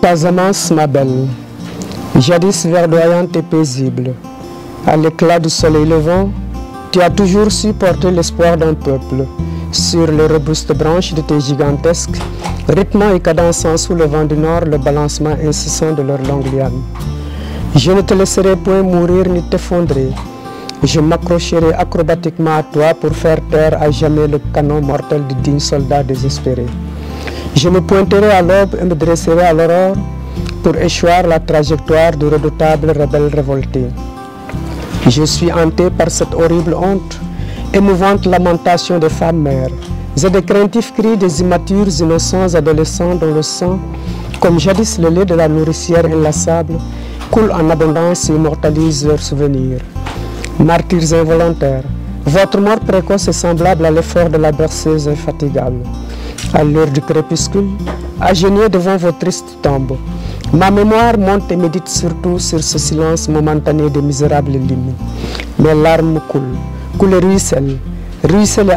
Casamance, ma belle, jadis verdoyante et paisible, à l'éclat du soleil levant, tu as toujours su porter l'espoir d'un peuple sur les robustes branches de tes gigantesques, rythmant et cadençant sous le vent du nord le balancement incessant de leurs longues lianes. Je ne te laisserai point mourir ni t'effondrer. Je m'accrocherai acrobatiquement à toi pour faire taire à jamais le canon mortel de dignes soldats désespérés. Je me pointerai à l'aube et me dresserai à l'aurore pour échoir la trajectoire du redoutable rebelle révolté. Je suis hanté par cette horrible honte, émouvante lamentation des femmes mères et des craintifs cris des immatures innocents adolescents dont le sang, comme jadis le lait de la nourricière inlassable, coule en abondance et immortalise leurs souvenirs. Martyrs involontaires, votre mort précoce est semblable à l'effort de la berceuse infatigable. À l'heure du crépuscule, agenouillé devant vos tristes tombes, ma mémoire monte et médite surtout sur ce silence momentané des misérables limes. Mes larmes coulent et ruissellent et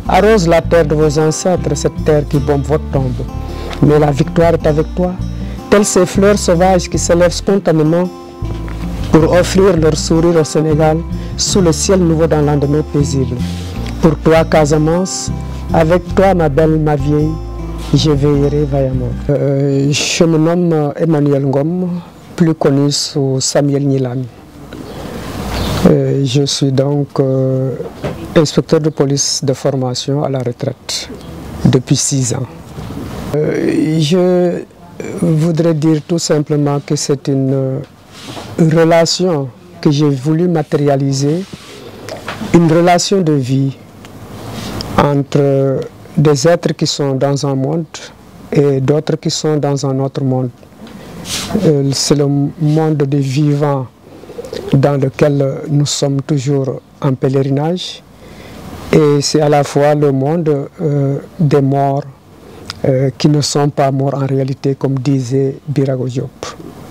arrosent la terre de vos ancêtres, cette terre qui bombe votre tombe. Mais la victoire est avec toi, telles ces fleurs sauvages qui s'élèvent spontanément pour offrir leur sourire au Sénégal sous le ciel nouveau d'un lendemain paisible. Pour toi, Casamance, avec toi, ma belle, ma vieille, je veillerai vaillamment. Je me nomme Emmanuel Ngom, plus connu sous Samuel Nilan. Je suis donc inspecteur de police de formation à la retraite depuis 6 ans. Je voudrais dire tout simplement que c'est une relation que j'ai voulu matérialiser, une relation de vie entre des êtres qui sont dans un monde et d'autres qui sont dans un autre monde. C'est le monde des vivants dans lequel nous sommes toujours en pèlerinage, et c'est à la fois le monde des morts qui ne sont pas morts en réalité, comme disait Birago Diop.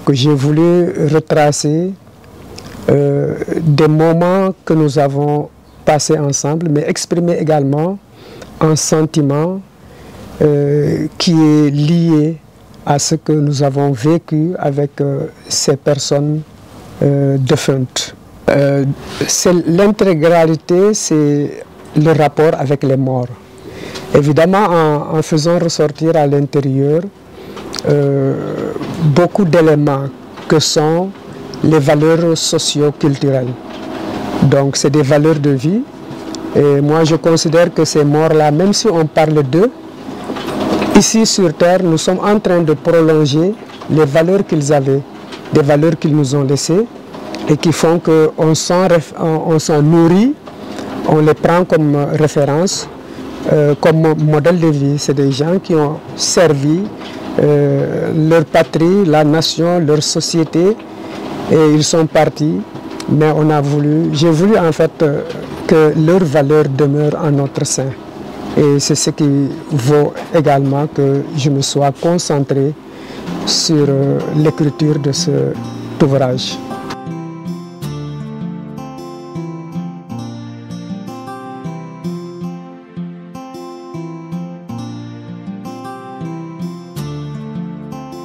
Que j'ai voulu retracer des moments que nous avons passés ensemble, mais exprimer également un sentiment qui est lié à ce que nous avons vécu avec ces personnes défuntes. L'intégralité, c'est le rapport avec les morts. Évidemment, en faisant ressortir à l'intérieur beaucoup d'éléments que sont les valeurs socio-culturelles. Donc, c'est des valeurs de vie. Et moi, je considère que ces morts-là, même si on parle d'eux, ici sur Terre, nous sommes en train de prolonger les valeurs qu'ils avaient, des valeurs qu'ils nous ont laissées et qui font qu'on s'en nourrit, on les prend comme référence, comme modèle de vie. C'est des gens qui ont servi leur patrie, la nation, leur société, et ils sont partis. Mais j'ai voulu en fait que leurs valeurs demeurent en notre sein. Et c'est ce qui vaut également que je me sois concentré sur l'écriture de cet ouvrage.